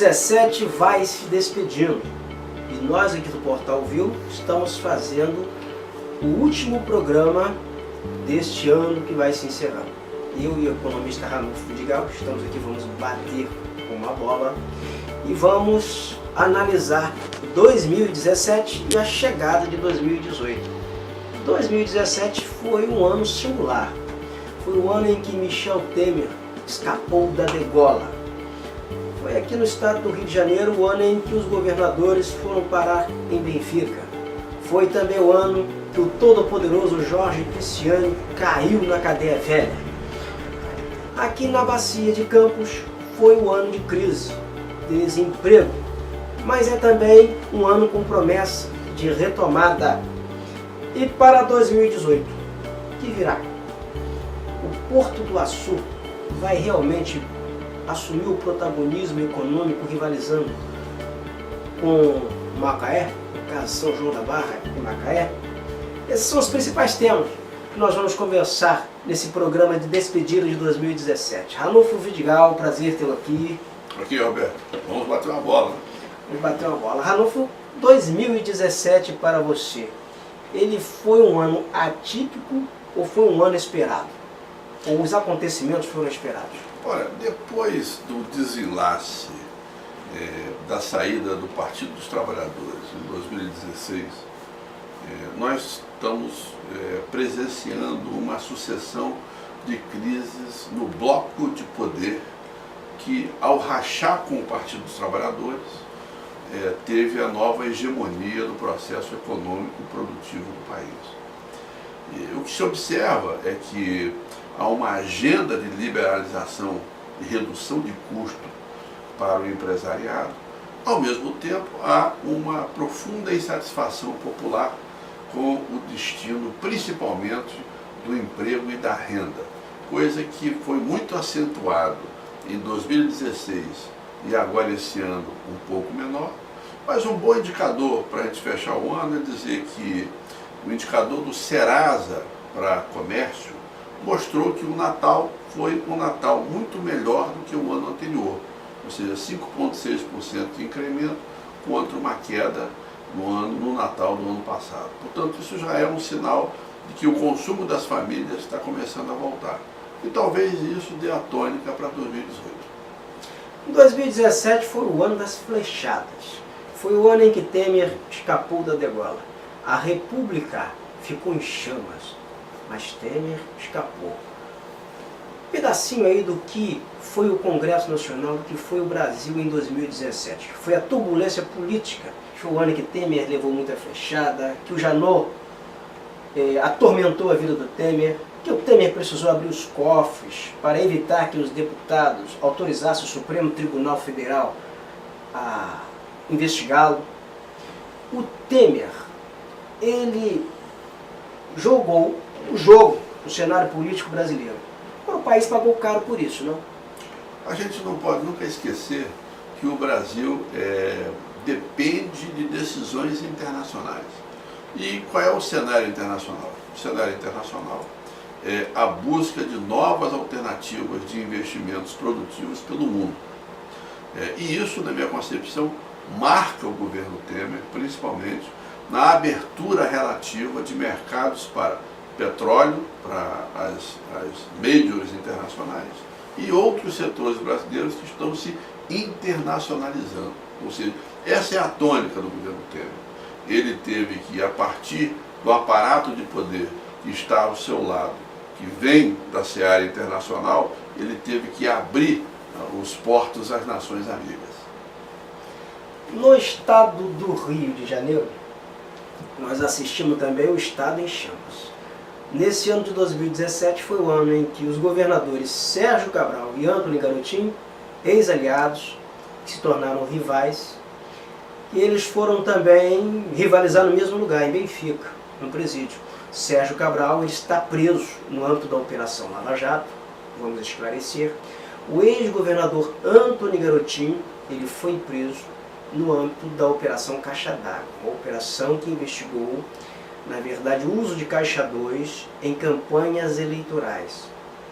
2017 vai se despedindo e nós aqui do Portal Viu estamos fazendo o último programa deste ano que vai se encerrando. Eu e o economista Ranulfo Vidigal estamos aqui, vamos bater com uma bola e vamos analisar 2017 e a chegada de 2018. 2017 foi um ano singular, foi o ano em que Michel Temer escapou da degola. Foi aqui no estado do Rio de Janeiro o ano em que os governadores foram parar em Benfica. Foi também o ano que o todo-poderoso Jorge Cristiano caiu na cadeia velha. Aqui na Bacia de Campos foi um ano de crise, desemprego, mas é também um ano com promessa de retomada. E para 2018, que virá? O Porto do Açu vai realmente assumir o protagonismo econômico rivalizando com Macaé, no caso São João da Barra e Macaé? Esses são os principais temas que nós vamos conversar nesse programa de despedida de 2017. Ranulfo Vidigal, prazer tê-lo aqui. Aqui, Roberto, vamos bater uma bola. Vamos bater uma bola. Ranulfo, 2017 para você, ele foi um ano atípico ou foi um ano esperado? Ou os acontecimentos foram esperados? Olha, depois do desenlace da saída do Partido dos Trabalhadores em 2016, nós estamos presenciando uma sucessão de crises no bloco de poder que, ao rachar com o Partido dos Trabalhadores, teve a nova hegemonia do processo econômico e produtivo do país. E o que se observa é que há uma agenda de liberalização e redução de custo para o empresariado. Ao mesmo tempo, há uma profunda insatisfação popular com o destino, principalmente, do emprego e da renda, coisa que foi muito acentuado em 2016 e agora esse ano um pouco menor. Mas um bom indicador para a gente fechar o ano é dizer que o indicador do Serasa para comércio mostrou que o Natal foi um Natal muito melhor do que o ano anterior, ou seja, 5,6% de incremento contra uma queda no Natal do ano passado. Portanto, isso já é um sinal de que o consumo das famílias está começando a voltar. E talvez isso dê a tônica para 2018. 2017 foi o ano das flechadas. Foi o ano em que Temer escapou da degola. A República ficou em chamas, mas Temer escapou. Um pedacinho aí do que foi o Congresso Nacional, do que foi o Brasil em 2017. Foi a turbulência política. Foi o ano que Temer levou muita flechada, que o Janot atormentou a vida do Temer, que o Temer precisou abrir os cofres para evitar que os deputados autorizassem o Supremo Tribunal Federal a investigá-lo. O Temer, ele jogou o jogo no cenário político brasileiro. O país pagou caro por isso, não? A gente não pode nunca esquecer que o Brasil depende de decisões internacionais. E qual é o cenário internacional? O cenário internacional é a busca de novas alternativas de investimentos produtivos pelo mundo. E isso, na minha concepção, marca o governo Temer, principalmente na abertura relativa de mercados para petróleo, para as majors internacionais e outros setores brasileiros que estão se internacionalizando. Ou seja, essa é a tônica do governo Temer. Ele teve que, a partir do aparato de poder que está ao seu lado, que vem da seara internacional, ele teve que abrir os portos às nações amigas. No estado do Rio de Janeiro, nós assistimos também o estado em chamas. Nesse ano de 2017 foi o ano em que os governadores Sérgio Cabral e Antony Garotinho, ex-aliados, que se tornaram rivais, e eles foram também rivalizar no mesmo lugar, em Benfica, no presídio. Sérgio Cabral ele está preso no âmbito da Operação Lava Jato, vamos esclarecer. O ex-governador Antony Garotinho ele foi preso no âmbito da Operação Caixa d'Água, uma operação que investigou, na verdade, o uso de Caixa 2 em campanhas eleitorais.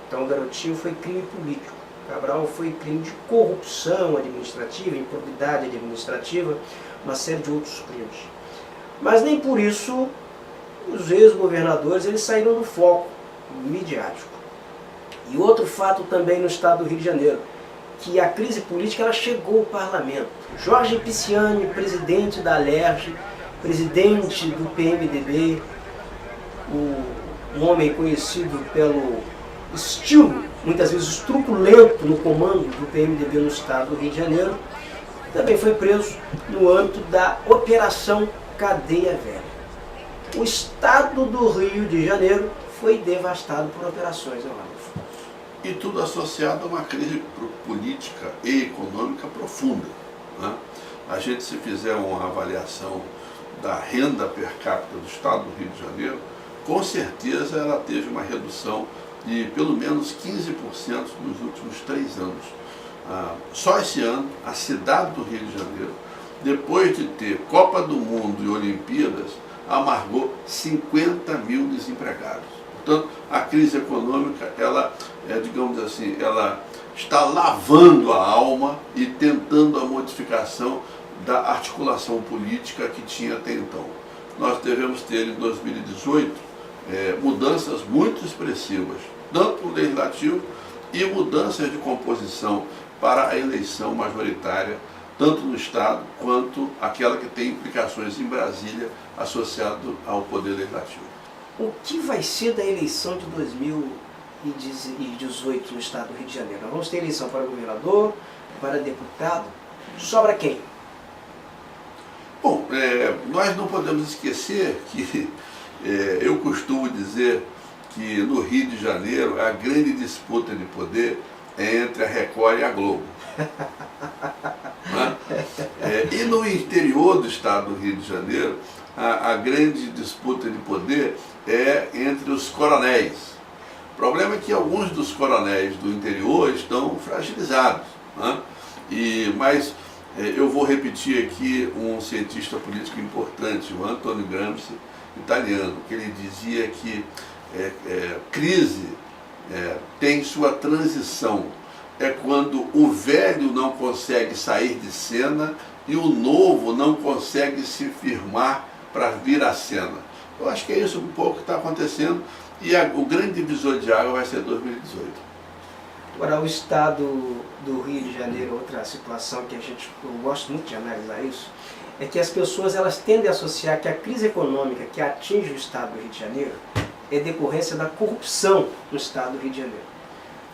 Então o Garotinho foi crime político. Cabral foi crime de corrupção administrativa, improbidade administrativa, uma série de outros crimes. Mas nem por isso os ex-governadores eles saíram do foco midiático. E outro fato também no estado do Rio de Janeiro, que a crise política ela chegou ao parlamento. Jorge Pisciani, presidente da Alerj, presidente do PMDB, um homem conhecido pelo estilo, muitas vezes truculento, no comando do PMDB no estado do Rio de Janeiro, também foi preso no âmbito da Operação Cadeia Velha. O estado do Rio de Janeiro foi devastado por operações, e tudo associado a uma crise política e econômica profunda, né? A gente, se fizer uma avaliação da renda per capita do estado do Rio de Janeiro, com certeza ela teve uma redução de pelo menos 15% nos últimos 3 anos. Só esse ano, a cidade do Rio de Janeiro, depois de ter Copa do Mundo e Olimpíadas, amargou 50 mil desempregados. Portanto, a crise econômica, ela, digamos assim, ela está lavando a alma e tentando a modificação da articulação política que tinha até então. Nós devemos ter em 2018 mudanças muito expressivas, tanto no legislativo e mudanças de composição para a eleição majoritária, tanto no Estado quanto aquela que tem implicações em Brasília associado ao Poder Legislativo. O que vai ser da eleição de 2018 no estado do Rio de Janeiro? Nós vamos ter eleição para governador, para deputado. Sobra quem? Bom, nós não podemos esquecer que eu costumo dizer que no Rio de Janeiro a grande disputa de poder é entre a Record e a Globo. Né? E no interior do estado do Rio de Janeiro, a grande disputa de poder é entre os coronéis. O problema é que alguns dos coronéis do interior estão fragilizados, né? Mas eu vou repetir aqui um cientista político importante, o Antonio Gramsci, italiano, que ele dizia que crise tem sua transição. É quando o velho não consegue sair de cena e o novo não consegue se firmar para vir à cena. Eu acho que é isso um pouco que está acontecendo e o grande divisor de água vai ser 2018. Agora, o estado do Rio de Janeiro, outra situação que eu gosto muito de analisar isso, é que as pessoas elas tendem a associar que a crise econômica que atinge o estado do Rio de Janeiro é decorrência da corrupção no estado do Rio de Janeiro.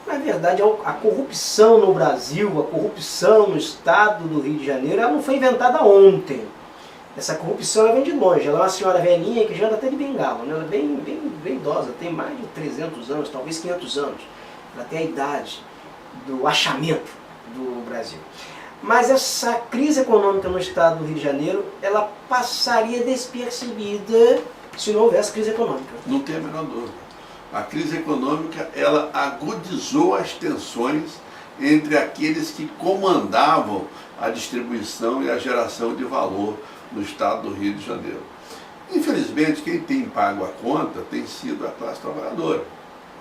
Na verdade, a corrupção no Brasil, a corrupção no estado do Rio de Janeiro, ela não foi inventada ontem. Essa corrupção ela vem de longe. Ela é uma senhora velhinha que já anda até de bengala, né? Ela é bem idosa, tem mais de 300 anos, talvez 500 anos. Ela tem a idade do achamento do Brasil. Mas essa crise econômica no estado do Rio de Janeiro, ela passaria despercebida se não houvesse crise econômica. Não tem a menor dúvida. A crise econômica, ela agudizou as tensões entre aqueles que comandavam a distribuição e a geração de valor no estado do Rio de Janeiro. Infelizmente, quem tem pago a conta tem sido a classe trabalhadora,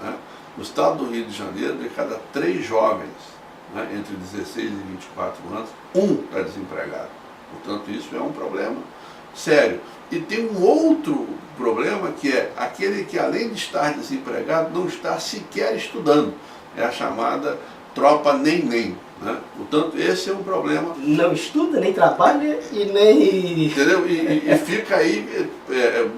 né? No estado do Rio de Janeiro, de cada 3 jovens, né, entre 16 e 24 anos, 1 está desempregado. Portanto, isso é um problema sério. E tem um outro problema que é aquele que, além de estar desempregado, não está sequer estudando. É a chamada tropa nem-nem. Né? Portanto, esse é um problema. Não estuda, nem trabalha e nem... Entendeu? E fica aí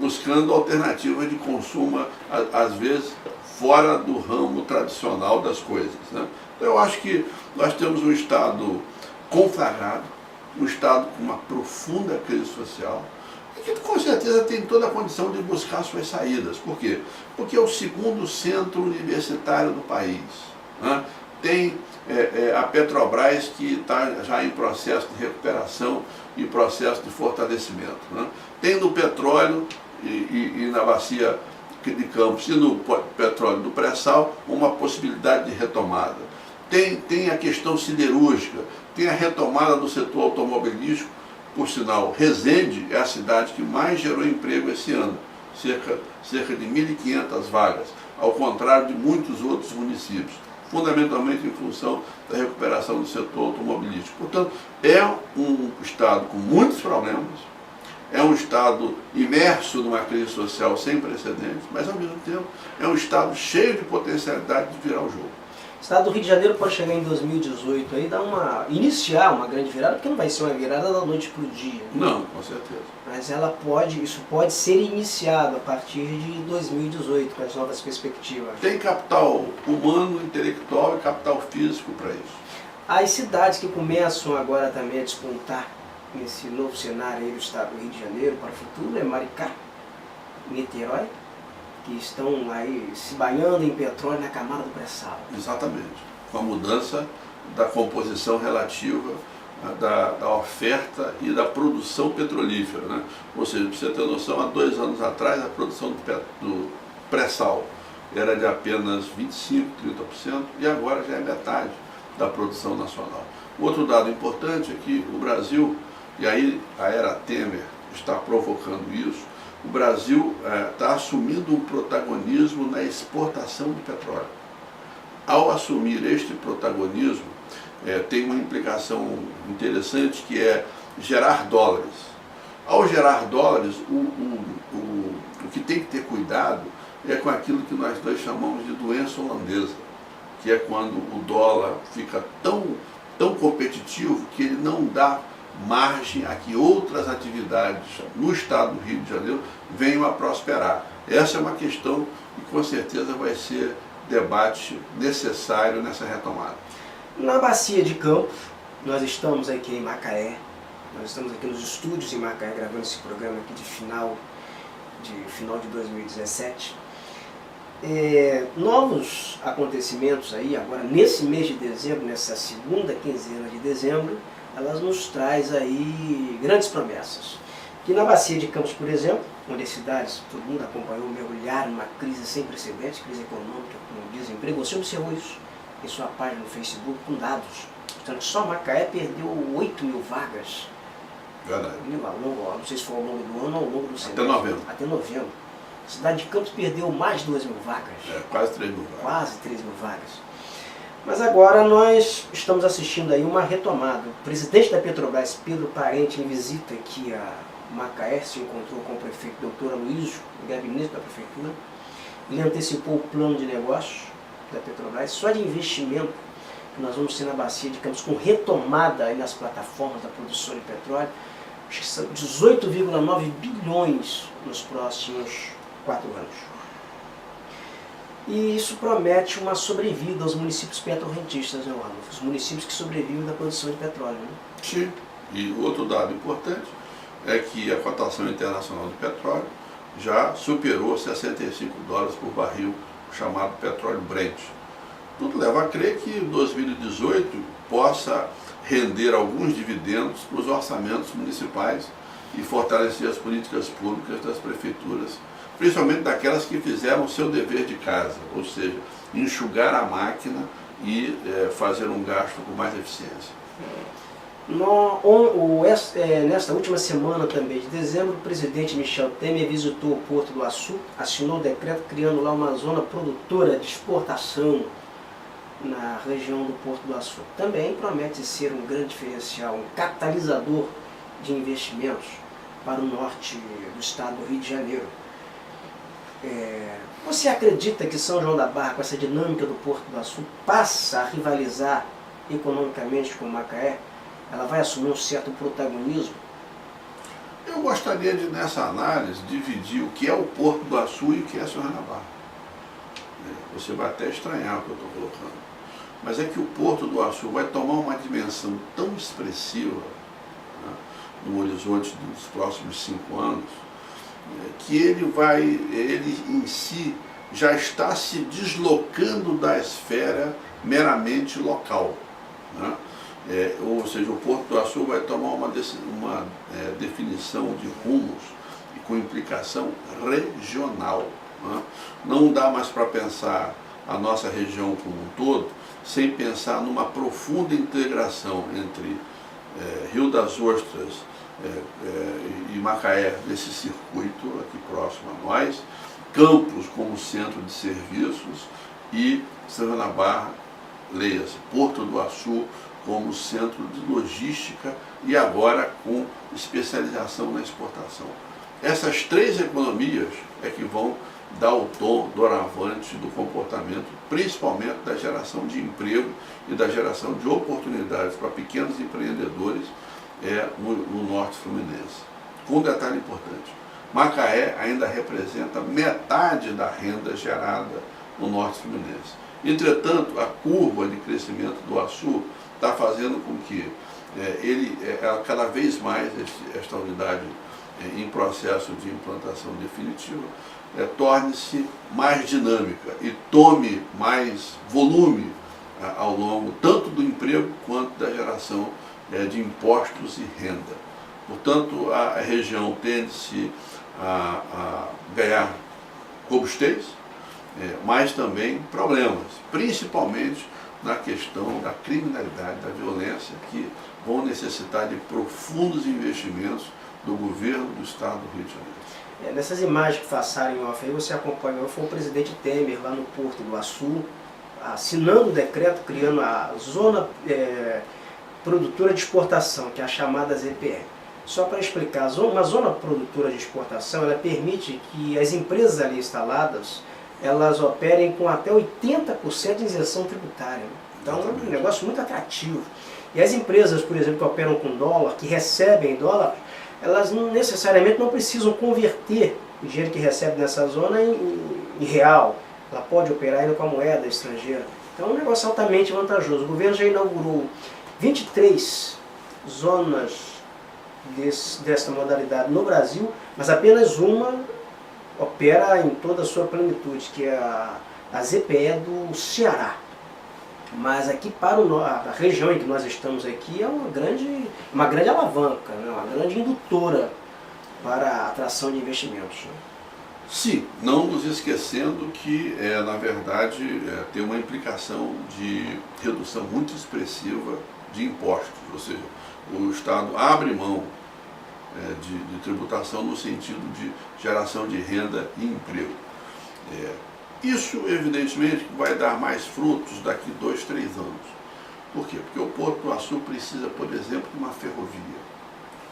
buscando alternativas de consumo, às vezes, fora do ramo tradicional das coisas. Né? Então, eu acho que nós temos um Estado conflagrado, um Estado com uma profunda crise social, e que com certeza tem toda a condição de buscar suas saídas. Por quê? Porque é o segundo centro universitário do país. Né? Tem a Petrobras, que está já em processo de recuperação e processo de fortalecimento. Né? Tem no petróleo e na bacia de Campos e no petróleo do pré-sal uma possibilidade de retomada. Tem a questão siderúrgica, tem a retomada do setor automobilístico. Por sinal, Resende é a cidade que mais gerou emprego esse ano, cerca de 1.500 vagas, ao contrário de muitos outros municípios. fundamentalmente em função da recuperação do setor automobilístico. Portanto, é um Estado com muitos problemas, é um Estado imerso numa crise social sem precedentes, mas ao mesmo tempo é um Estado cheio de potencialidade de virar o jogo. O Estado do Rio de Janeiro pode chegar em 2018 aí, iniciar uma grande virada, porque não vai ser uma virada da noite para o dia. Não, com certeza. Mas isso pode ser iniciado a partir de 2018, com as novas perspectivas. Tem capital humano, intelectual e capital físico para isso. As cidades que começam agora também a despontar nesse novo cenário aí do Estado do Rio de Janeiro para o futuro é Maricá, Niterói, que estão aí se banhando em petróleo na camada do pré-sal. Exatamente. Com a mudança da composição relativa da oferta e da produção petrolífera, né? Ou seja, para você ter noção, há 2 anos atrás a produção do pré-sal era de apenas 25%, 30% e agora já é metade da produção nacional. Outro dado importante é que o Brasil, e aí a era Temer está provocando isso, o Brasil está assumindo um protagonismo na exportação de petróleo. Ao assumir este protagonismo, tem uma implicação interessante que é gerar dólares. Ao gerar dólares, o que tem que ter cuidado é com aquilo que nós dois chamamos de doença holandesa, que é quando o dólar fica tão competitivo que ele não dá margem a que outras atividades no Estado do Rio de Janeiro venham a prosperar. Essa é uma questão que com certeza vai ser debate necessário nessa retomada. Na Bacia de Campos, nós estamos aqui em Macaé, nós estamos aqui nos estúdios em Macaé gravando esse programa aqui de final de 2017. Novos acontecimentos aí agora nesse mês de dezembro, nessa segunda quinzena de dezembro, elas nos traz aí grandes promessas. Que na Bacia de Campos, por exemplo, onde as cidades, todo mundo acompanhou, mergulharam numa crise sem precedentes, crise econômica, com desemprego. Você observou isso em sua página no Facebook com dados. Portanto, só Macaé perdeu 8 mil vagas. Verdade. Não sei se foi ao longo do ano ou ao longo do semestre. Até novembro. Até novembro. A cidade de Campos perdeu mais de 2 mil vagas. Quase 3 mil vagas. Quase 3 mil vagas. Mas agora nós estamos assistindo aí uma retomada. O presidente da Petrobras, Pedro Parente, em visita aqui a Macaé, se encontrou com o prefeito Dr. Aloysio, no gabinete da prefeitura. Ele antecipou o plano de negócios da Petrobras, só de investimento que nós vamos ter na Bacia de Campos, com retomada aí nas plataformas da produção de petróleo, acho que são 18,9 bilhões nos próximos 4 anos. E isso promete uma sobrevida aos municípios petrorrentistas, né, Orlando? Os municípios que sobrevivem da produção de petróleo. Né? Sim. E outro dado importante é que a cotação internacional de petróleo já superou $65 por barril, o chamado petróleo Brent. Tudo leva a crer que 2018 possa render alguns dividendos para os orçamentos municipais e fortalecer as políticas públicas das prefeituras, principalmente daquelas que fizeram o seu dever de casa, ou seja, enxugar a máquina e fazer um gasto com mais eficiência. Nesta última semana também de dezembro, o presidente Michel Temer visitou o Porto do Açu, assinou o decreto criando lá uma zona produtora de exportação na região do Porto do Açu. Também promete ser um grande diferencial, um catalisador de investimentos para o norte do estado do Rio de Janeiro. Você acredita que São João da Barra, com essa dinâmica do Porto do Açu, passa a rivalizar economicamente com Macaé? Ela vai assumir um certo protagonismo? Eu gostaria de, nessa análise, dividir o que é o Porto do Açu e o que é São João da Barra. Você vai até estranhar o que eu estou colocando. Mas é que o Porto do Açu vai tomar uma dimensão tão expressiva, né, no horizonte dos próximos 5 anos, que ele em si já está se deslocando da esfera meramente local. Né? Ou seja, o Porto do Açu vai tomar uma definição de rumos e com implicação regional. Né? Não dá mais para pensar a nossa região como um todo sem pensar numa profunda integração entre Rio das Ostras e Macaé, nesse circuito aqui próximo a nós, Campos como centro de serviços e São João da Barra leia-se, Porto do Açu como centro de logística e agora com especialização na exportação. Essas três economias é que vão dar o tom doravante do comportamento, principalmente da geração de emprego e da geração de oportunidades para pequenos empreendedores no norte fluminense. Com um detalhe importante, Macaé ainda representa metade da renda gerada no norte fluminense. Entretanto, a curva de crescimento do Açu está fazendo com que cada vez mais esta unidade em processo de implantação definitiva torne-se mais dinâmica e tome mais volume ao longo tanto do emprego quanto da geração de impostos e renda. Portanto, a região tende-se a ganhar combustíveis, mas também problemas, principalmente na questão da criminalidade, da violência, que vão necessitar de profundos investimentos do governo do estado do Rio de Janeiro. Nessas imagens que passaram em off aí, você acompanhou, foi o presidente Temer lá no Porto do Açu, assinando o decreto criando a Zona Produtora de Exportação, que é a chamada ZPE. Só para explicar, uma zona produtora de exportação, ela permite que as empresas ali instaladas, elas operem com até 80% de isenção tributária. Então é um negócio muito atrativo. E as empresas, por exemplo, que operam com dólar, que recebem dólar, elas necessariamente não precisam converter o dinheiro que recebe nessa zona em real. Ela pode operar ainda com a moeda estrangeira. Então é um negócio altamente vantajoso. O governo já inaugurou 23 zonas dessa modalidade no Brasil, mas apenas uma opera em toda a sua plenitude, que é a ZPE do Ceará. Mas aqui para a região em que nós estamos aqui é uma grande alavanca, né? Uma grande indutora para a atração de investimentos. Sim, não nos esquecendo que, na verdade, tem uma implicação de redução muito expressiva de impostos, ou seja, o Estado abre mão de tributação no sentido de geração de renda e emprego. Isso, evidentemente, vai dar mais frutos daqui 2, 3 anos. Por quê? Porque o Porto do Açu precisa, por exemplo, de uma ferrovia.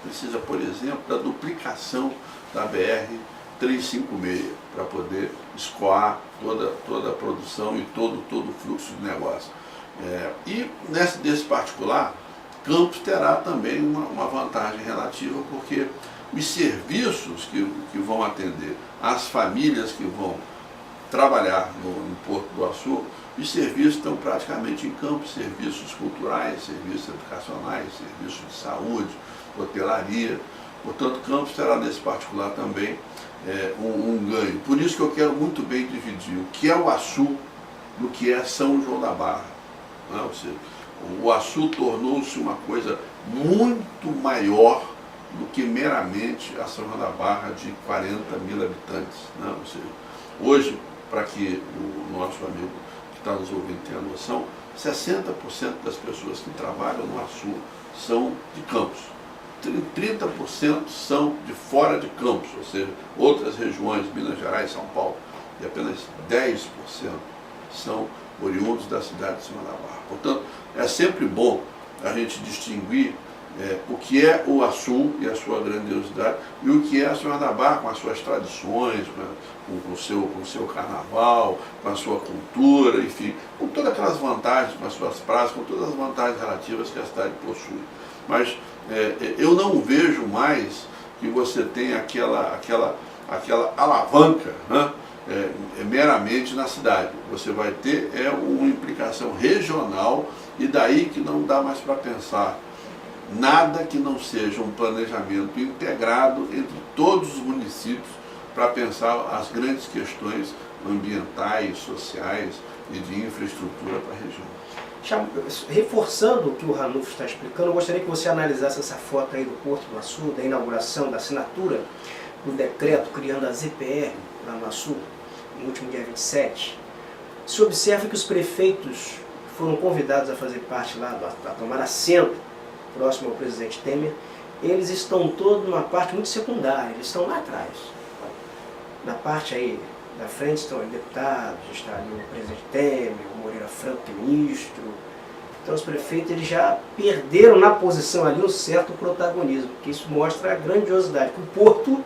Precisa, por exemplo, da duplicação da BR-356 para poder escoar toda a produção e todo o fluxo de negócio. E desse particular, Campos terá também uma vantagem relativa, porque os serviços que vão atender as famílias que vão trabalhar no Porto do Açu, os serviços estão praticamente em Campos, serviços culturais, serviços educacionais, serviços de saúde, hotelaria. Portanto, Campos terá nesse particular também um ganho. Por isso que eu quero muito bem dividir o que é o Açu do que é São João da Barra. Né? Ou seja, o Açu tornou-se uma coisa muito maior do que meramente a São João da Barra de 40 mil habitantes. Né? Ou seja, hoje, para que o nosso amigo que está nos ouvindo tenha noção, 60% das pessoas que trabalham no Açu são de Campos. 30% são de fora de Campos, ou seja, outras regiões, Minas Gerais, São Paulo, e apenas 10% são oriundos da cidade de São João da Barra. Portanto, é sempre bom a gente distinguir o que é o Açu e a sua grandiosidade e o que é a São João da Barra com as suas tradições, com o seu carnaval, com a sua cultura, enfim, com todas aquelas vantagens, com as suas praias, com todas as vantagens relativas que a cidade possui. Mas eu não vejo mais que você tem aquela alavanca, né, meramente na cidade. Você vai ter uma implicação regional e daí que não dá mais para pensar nada que não seja um planejamento integrado entre todos os municípios para pensar as grandes questões ambientais, sociais e de infraestrutura para a região. Reforçando o que o Ranulfo está explicando, eu gostaria que você analisasse essa foto aí do Porto do Açu, da inauguração, da assinatura do decreto criando a ZPE lá no Açu, no último dia 27. Se observa que os prefeitos foram convidados a fazer parte lá, a tomar assento próximo ao presidente Temer, eles estão todos numa parte muito secundária, eles estão lá atrás. Na parte aí Na frente estão os deputados, está ali o presidente Temer, o Moreira Franco, que é ministro. Então os prefeitos eles já perderam na posição ali um certo protagonismo, porque isso mostra a grandiosidade, que o Porto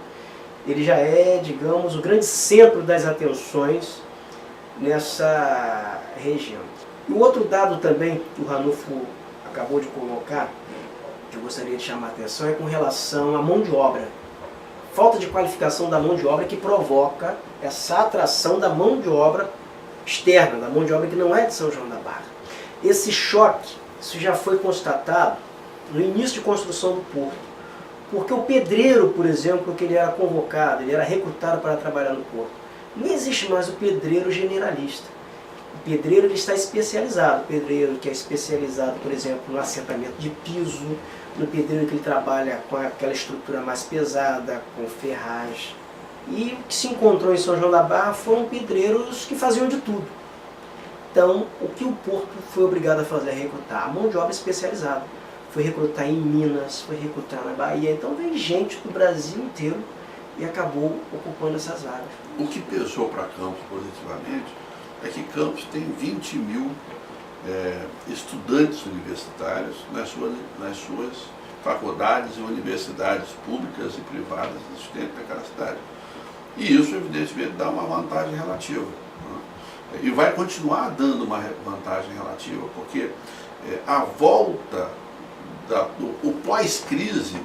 ele já é, digamos, o grande centro das atenções nessa região. E o outro dado também que o Ranulfo acabou de colocar, que eu gostaria de chamar a atenção, é com relação à mão de obra. Falta de qualificação da mão de obra que provoca essa atração da mão de obra externa, da mão de obra que não é de São João da Barra. Esse choque, isso já foi constatado no início de construção do porto. Porque o pedreiro, por exemplo, que ele era convocado, ele era recrutado para trabalhar no porto. Não existe mais o pedreiro generalista. O pedreiro ele está especializado. O pedreiro que é especializado, por exemplo, no assentamento de piso, no pedreiro que ele trabalha com aquela estrutura mais pesada, com ferragem. E o que se encontrou em São João da Barra foram pedreiros que faziam de tudo. Então, o que o Porto foi obrigado a fazer é recrutar a mão de obra especializada. Foi recrutar em Minas, foi recrutar na Bahia. Então, veio gente do Brasil inteiro e acabou ocupando essas vagas. O que pesou para Campos positivamente é que Campos tem 20 mil estudantes universitários nas suas faculdades e universidades públicas e privadas existentes naquela cidade. E isso, evidentemente, dá uma vantagem relativa, né? E vai continuar dando uma vantagem relativa, porque a volta, o pós-crise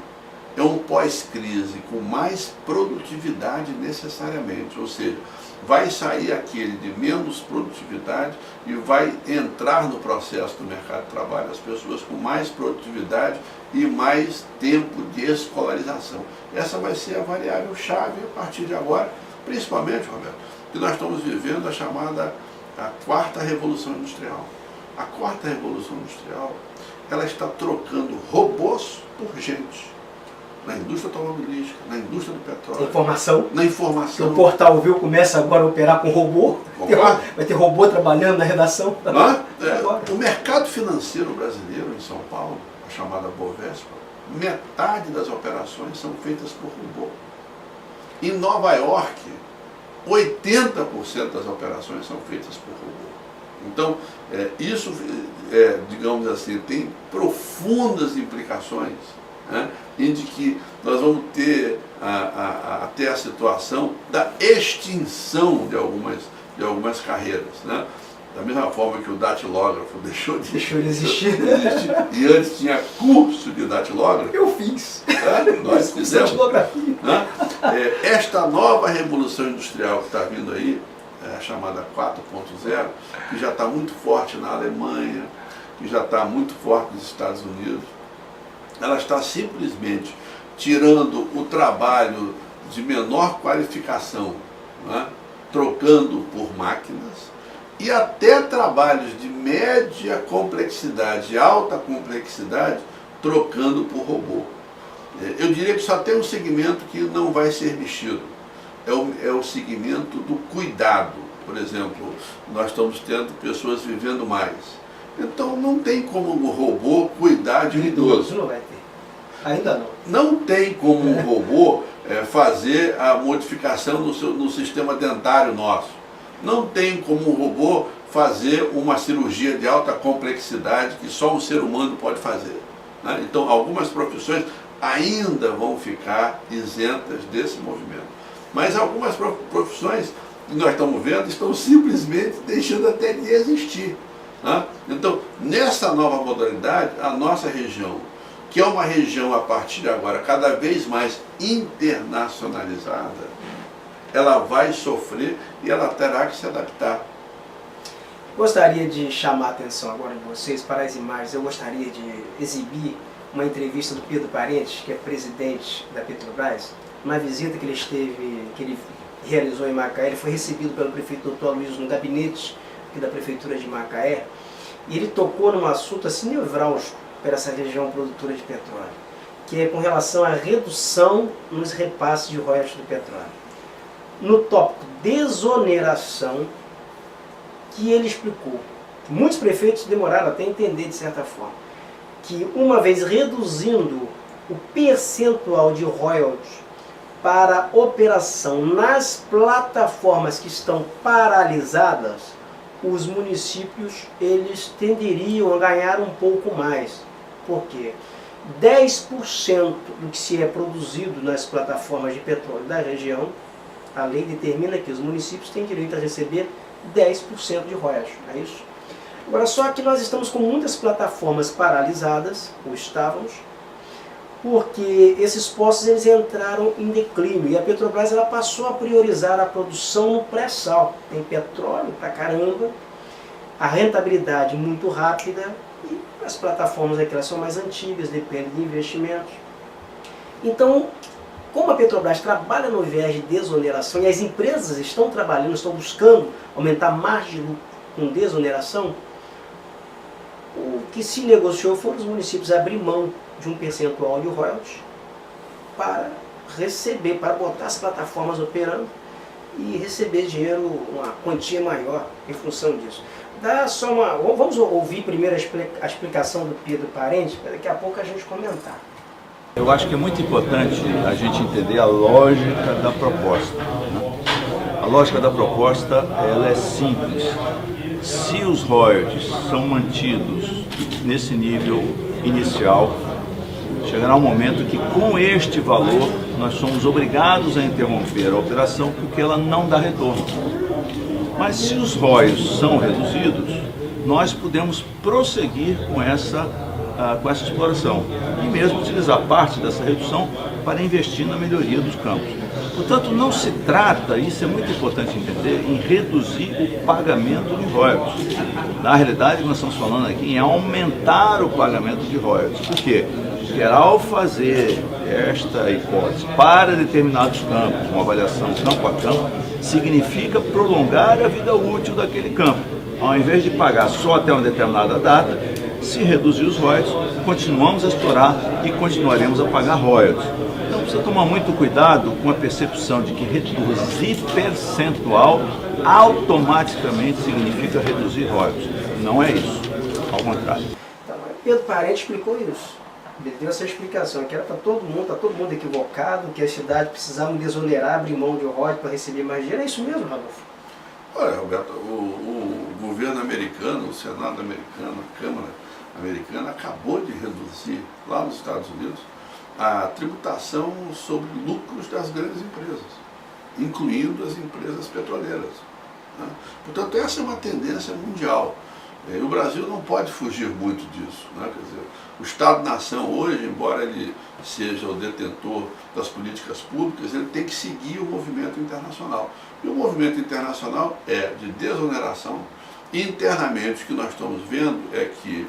é um pós-crise com mais produtividade necessariamente, ou seja, vai sair aquele de menos produtividade e vai entrar no processo do mercado de trabalho as pessoas com mais produtividade e mais tempo de escolarização. Essa vai ser a variável chave a partir de agora, principalmente, Roberto, que nós estamos vivendo a chamada quarta revolução industrial. A quarta revolução industrial, ela está trocando robôs por gente. Na indústria automobilística, na indústria do petróleo. Informação. Na informação. O Portal Viu começa agora a operar com robô. Vai ter robô trabalhando na redação. O mercado financeiro brasileiro em São Paulo, a chamada Bovespa, metade das operações são feitas por robô. Em Nova York, 80% das operações são feitas por robô. Então, isso, digamos assim, tem profundas implicações, né, em de que nós vamos ter até a situação da extinção de algumas carreiras, né? Da mesma forma que o datilógrafo deixou de existir, e antes tinha curso de datilógrafo. Eu fiz. Nós fizemos. Né? Esta nova revolução industrial que está vindo aí, a chamada 4.0, que já está muito forte na Alemanha, que já está muito forte nos Estados Unidos, ela está simplesmente tirando o trabalho de menor qualificação, né, trocando por máquinas, e até trabalhos de média complexidade, alta complexidade, trocando por robô. Eu diria que só tem um segmento que não vai ser mexido, é o segmento do cuidado. Por exemplo, nós estamos tendo pessoas vivendo mais. Então não tem como um robô cuidar de um idoso. Não vai ter. Ainda não. Não tem como um robô fazer a modificação no sistema dentário nosso. Não tem como um robô fazer uma cirurgia de alta complexidade que só um ser humano pode fazer, né? Então algumas profissões ainda vão ficar isentas desse movimento. Mas algumas profissões que nós estamos vendo estão simplesmente deixando até de existir, né? Então, nessa nova modalidade, a nossa região, que é uma região a partir de agora cada vez mais internacionalizada, ela vai sofrer e ela terá que se adaptar. Gostaria de chamar a atenção agora de vocês para as imagens. Eu gostaria de exibir uma entrevista do Pedro Parentes, que é presidente da Petrobras, uma visita que ele realizou em Macaé. Ele foi recebido pelo prefeito Dr. Aloysio no gabinete aqui da prefeitura de Macaé, e ele tocou num assunto assim nevrálgico para essa região produtora de petróleo, que é com relação à redução nos repasses de royalties do petróleo. No tópico desoneração, que ele explicou, que muitos prefeitos demoraram até a entender de certa forma, que uma vez reduzindo o percentual de royalties para operação nas plataformas que estão paralisadas, os municípios eles tenderiam a ganhar um pouco mais. Por quê? 10% do que se é produzido nas plataformas de petróleo da região, a lei determina que os municípios têm direito a receber 10% de royalties, não é isso? Agora, só que nós estamos com muitas plataformas paralisadas, ou estávamos, porque esses postos eles entraram em declínio e a Petrobras ela passou a priorizar a produção no pré-sal. Tem petróleo pra caramba, a rentabilidade muito rápida e as plataformas aqui elas são mais antigas, dependem de investimentos. Então, como a Petrobras trabalha no viés de desoneração e as empresas estão trabalhando, estão buscando aumentar a margem de lucro com desoneração, o que se negociou foram os municípios abrir mão de um percentual de royalties para receber, para botar as plataformas operando e receber dinheiro, uma quantia maior em função disso. Vamos ouvir primeiro a explicação do Pedro Parente, para daqui a pouco a gente comentar. Eu acho que é muito importante a gente entender a lógica da proposta, né? A lógica da proposta ela é simples. Se os royalties são mantidos nesse nível inicial, chegará um momento que com este valor nós somos obrigados a interromper a operação porque ela não dá retorno. Mas se os royalties são reduzidos, nós podemos prosseguir com essa exploração e mesmo utilizar parte dessa redução para investir na melhoria dos campos. Portanto, não se trata, isso é muito importante entender, em reduzir o pagamento de royalties. Na realidade, nós estamos falando aqui em aumentar o pagamento de royalties. Por quê? Porque ao fazer esta hipótese para determinados campos, uma avaliação campo a campo, significa prolongar a vida útil daquele campo. Ao invés de pagar só até uma determinada data, se reduzir os royalties, continuamos a explorar e continuaremos a pagar royalties. Então precisa tomar muito cuidado com a percepção de que reduzir percentual automaticamente significa reduzir royalties. Não é isso, ao contrário. Então, Pedro Parente explicou isso. Ele deu essa explicação, que era para todo mundo, está todo mundo equivocado, que as cidades precisavam desonerar, abrir mão de royalties para receber mais dinheiro. É isso mesmo, Radolfo? Olha, Roberto, o governo americano, o Senado americano, a Câmara americana acabou de reduzir, lá nos Estados Unidos, a tributação sobre lucros das grandes empresas, incluindo as empresas petroleiras, né? Portanto, essa é uma tendência mundial. E o Brasil não pode fugir muito disso, né? Quer dizer, o Estado-nação hoje, embora ele seja o detentor das políticas públicas, ele tem que seguir o movimento internacional. E o movimento internacional é de desoneração. Internamente, o que nós estamos vendo é que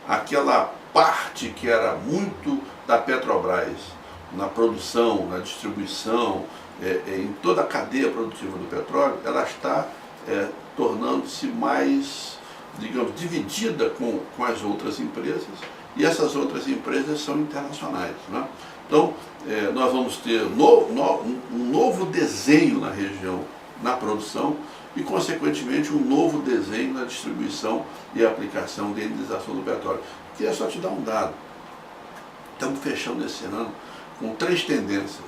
aquela parte que era muito da Petrobras, na produção, na distribuição, em toda a cadeia produtiva do petróleo, ela está tornando-se mais, digamos, dividida com as outras empresas, e essas outras empresas são internacionais, né? Então, nós vamos ter um novo desenho na região, na produção, e, consequentemente, um novo desenho na distribuição e aplicação da indenização do petróleo. Queria só te dar um dado. Estamos fechando esse ano com 3 tendências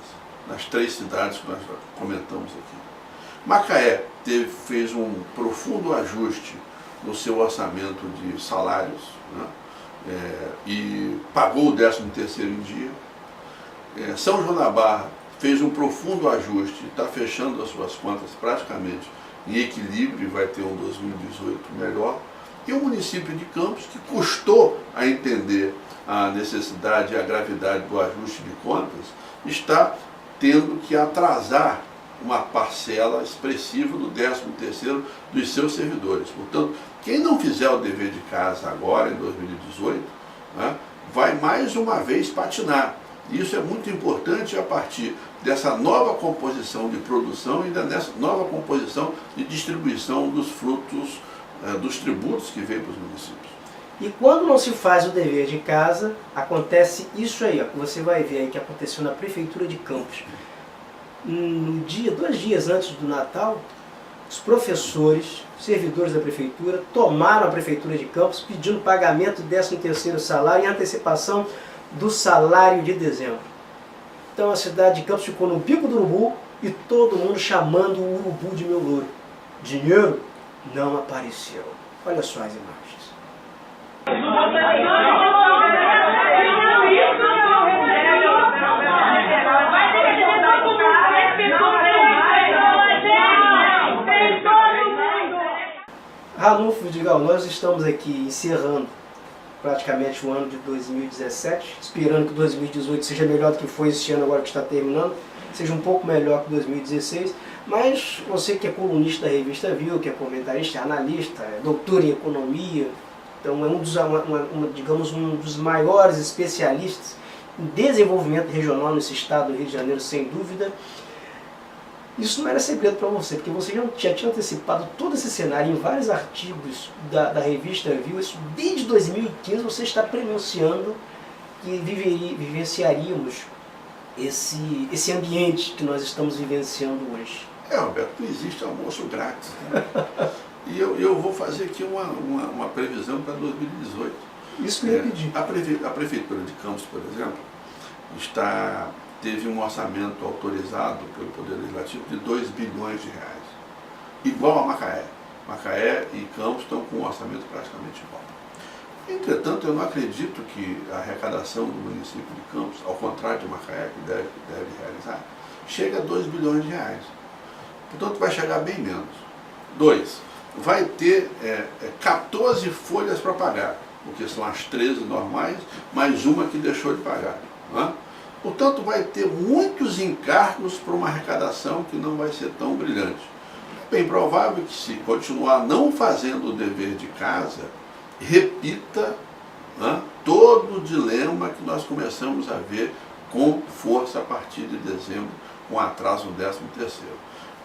nas 3 cidades que nós comentamos aqui. Macaé fez um profundo ajuste no seu orçamento de salários, né? E pagou o 13º em dia. São João da Barra fez um profundo ajuste, está fechando as suas contas praticamente em equilíbrio e vai ter um 2018 melhor. E o município de Campos, que custou a entender a necessidade e a gravidade do ajuste de contas, está tendo que atrasar uma parcela expressiva do 13º dos seus servidores. Portanto, quem não fizer o dever de casa agora, em 2018, né, vai mais uma vez patinar. E isso é muito importante a partir dessa nova composição de produção e dessa nova composição de distribuição dos frutos, dos tributos que vêm para os municípios. E quando não se faz o dever de casa, acontece isso aí, ó, que você vai ver aí que aconteceu na Prefeitura de Campos. No dia, 2 dias antes do Natal, os professores, servidores da Prefeitura, tomaram a Prefeitura de Campos pedindo pagamento do 13º salário em antecipação do salário de dezembro. Então a cidade de Campos ficou no bico do urubu e todo mundo chamando o urubu de meu louro. Dinheiro não apareceu. Olha só as imagens. Ranulfo Vidigal, nós estamos aqui encerrando praticamente o ano de 2017, esperando que 2018 seja melhor do que foi esse ano agora que está terminando, seja um pouco melhor que 2016, mas você que é colunista da revista Viu, que é comentarista, é analista, é doutor em economia, então é digamos, um dos maiores especialistas em desenvolvimento regional nesse estado do Rio de Janeiro, sem dúvida. Isso não era segredo para você, porque você já tinha antecipado todo esse cenário em vários artigos da revista Viu. Isso, desde 2015 você está pronunciando que vivenciaríamos esse ambiente que nós estamos vivenciando hoje. Roberto, não existe almoço grátis, né? E eu vou fazer aqui uma previsão para 2018. Isso que eu ia pedir. A Prefeitura de Campos, por exemplo, teve um orçamento autorizado pelo Poder Legislativo de 2 bilhões de reais. Igual a Macaé. Macaé e Campos estão com um orçamento praticamente igual. Entretanto, eu não acredito que a arrecadação do município de Campos, ao contrário de Macaé, que deve realizar, chegue a 2 bilhões de reais. Portanto, vai chegar bem menos. 2. Vai ter 14 folhas para pagar, porque são as 13 normais, mais uma que deixou de pagar. Né? Portanto, vai ter muitos encargos para uma arrecadação que não vai ser tão brilhante. É bem provável que, se continuar não fazendo o dever de casa, repita todo o dilema que nós começamos a ver com força a partir de dezembro, com atraso no 13º.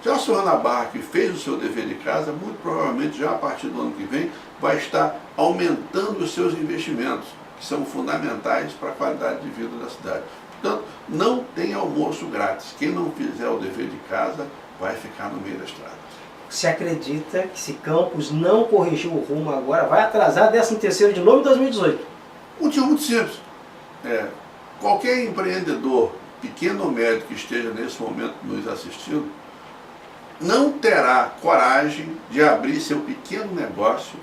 Já o senhor Nabarra, que fez o seu dever de casa, muito provavelmente já a partir do ano que vem, vai estar aumentando os seus investimentos, que são fundamentais para a qualidade de vida da cidade. Portanto, não tem almoço grátis. Quem não fizer o dever de casa vai ficar no meio da estrada. Você acredita que se Campos não corrigir o rumo agora, vai atrasar 13º de novo em 2018? Um motivo muito simples. Qualquer empreendedor, pequeno ou médio, que esteja nesse momento nos assistindo, não terá coragem de abrir seu pequeno negócio,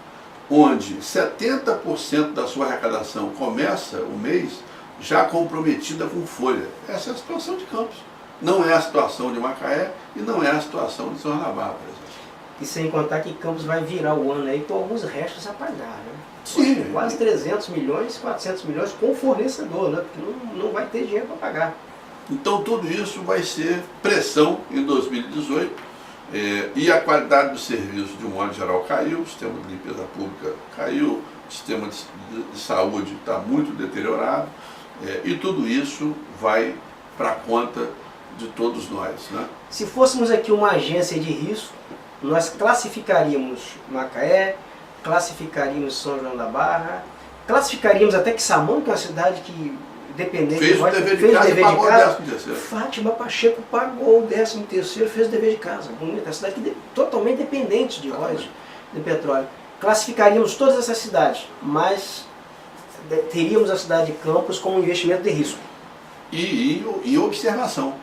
onde 70% da sua arrecadação começa o mês já comprometida com folha. Essa é a situação de Campos. Não é a situação de Macaé e não é a situação de São Nabarra, por exemplo. E sem contar que Campos vai virar o ano aí com alguns restos a pagar, né? Sim. Quase 300 milhões, 400 milhões com o fornecedor, né? Porque não vai ter dinheiro para pagar. Então tudo isso vai ser pressão em 2018 e a qualidade do serviço, de um modo geral, caiu, o sistema de limpeza pública caiu, o sistema de saúde está muito deteriorado. E tudo isso vai para a conta de todos nós, né? Se fôssemos aqui uma agência de risco, nós classificaríamos Macaé, classificaríamos São João da Barra, classificaríamos até Quissamã, que é uma cidade que dependente fez o dever de casa e pagou o 13º. Fátima Pacheco pagou o 13º, fez o dever de casa. Bonita, a cidade que totalmente dependente de royalties de petróleo. Classificaríamos todas essas cidades, mas teríamos a cidade de Campos como um investimento de risco. E observação.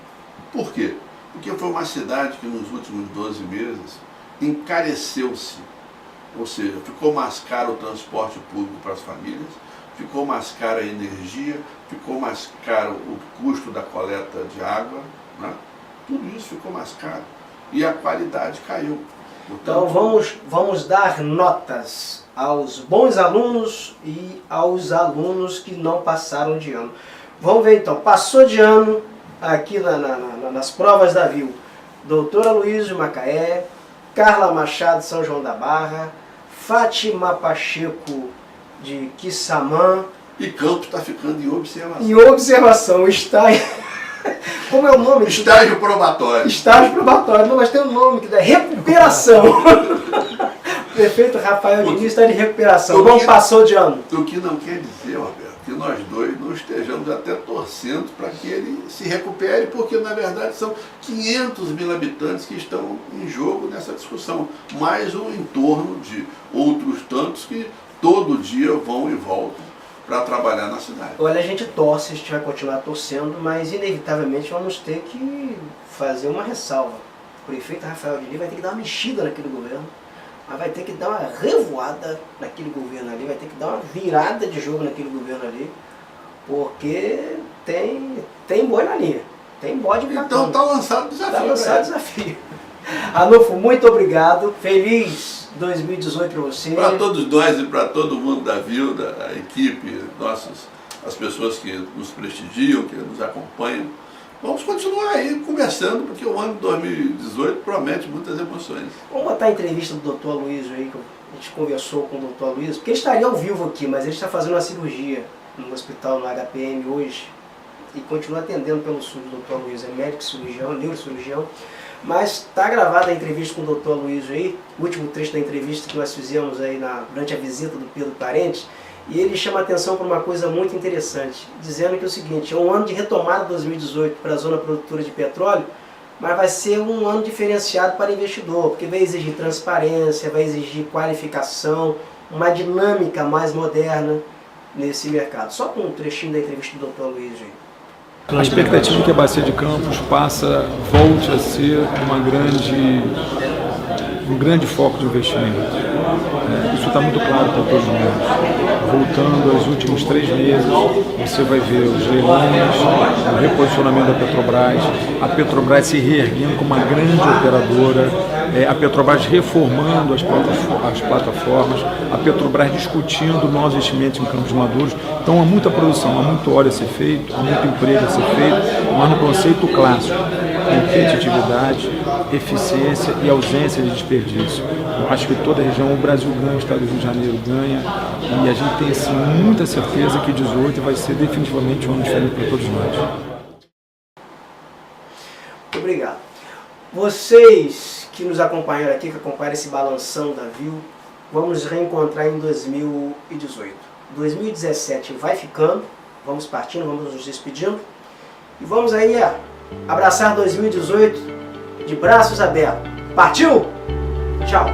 Por quê? Porque foi uma cidade que nos últimos 12 meses encareceu-se. Ou seja, ficou mais caro o transporte público para as famílias, ficou mais cara a energia, ficou mais caro o custo da coleta de água, né? Tudo isso ficou mais caro. E a qualidade caiu. Então vamos dar notas aos bons alunos e aos alunos que não passaram de ano. Vamos ver então, passou de ano aqui nas provas da Viu, Doutora Luiz de Macaé, Carla Machado de São João da Barra, Fátima Pacheco de Quissamã. E Campos está ficando em observação. Em observação, estágio. Como é o nome? Estágio probatório. Estágio probatório, não, mas tem um nome que é recuperação. O prefeito Rafael Diniz está de recuperação, não passou de ano. O que não quer dizer, Roberto, que nós dois não estejamos até torcendo para que ele se recupere, porque na verdade são 500 mil habitantes que estão em jogo nessa discussão, mais o entorno de outros tantos que todo dia vão e voltam para trabalhar na cidade. Olha, a gente torce, a gente vai continuar torcendo, mas inevitavelmente vamos ter que fazer uma ressalva. O prefeito Rafael Diniz vai ter que dar uma mexida naquele governo, mas vai ter que dar uma revoada naquele governo ali, vai ter que dar uma virada de jogo naquele governo ali, porque tem boi na linha, tem bode pra Então está lançado o desafio. Está lançado o desafio. Arnulfo, muito obrigado, feliz 2018 para você. Para todos nós e para todo mundo da Vilda, a equipe, as pessoas que nos prestigiam, que nos acompanham, vamos continuar aí conversando, porque o ano de 2018 promete muitas emoções. Vamos botar a entrevista do Dr. Aloysio aí, que a gente conversou com o Dr. Aloysio, porque ele estaria ao vivo aqui, mas ele está fazendo uma cirurgia no hospital, no HPM hoje, e continua atendendo pelo SUS o Dr. Aloysio, é médico cirurgião, neurocirurgião. Mas está gravada a entrevista com o Dr. Aloysio aí, o último trecho da entrevista que nós fizemos aí durante a visita do Pedro Parente, e ele chama a atenção para uma coisa muito interessante, dizendo que é o seguinte: é um ano de retomada 2018 para a zona produtora de petróleo, mas vai ser um ano diferenciado para investidor, porque vai exigir transparência, vai exigir qualificação, uma dinâmica mais moderna nesse mercado. Só com um trechinho da entrevista do Dr. Aloysio aí. A expectativa é que a Bacia de Campos volte a ser um grande foco de investimento. Isso está muito claro para todos nós. Voltando aos últimos 3 meses, você vai ver os leilões, o reposicionamento da Petrobras, a Petrobras se reerguendo como uma grande operadora, a Petrobras reformando as plataformas, a Petrobras discutindo novos investimentos em campos maduros. Então há muita produção, há muito óleo a ser feito, há muito emprego a ser feito, mas no conceito clássico: competitividade, eficiência e ausência de desperdício. Eu acho que toda a região, o Brasil ganha, o estado do Rio de Janeiro ganha, e a gente tem assim, muita certeza que 2018 vai ser definitivamente um ano diferente para todos nós. Muito obrigado. Vocês que nos acompanharam aqui, que acompanharam esse balanção da VIL, vamos nos reencontrar em 2018. 2017 vai ficando, vamos partindo, vamos nos despedindo, e vamos aí abraçar 2018 de braços abertos. Partiu? Tchau!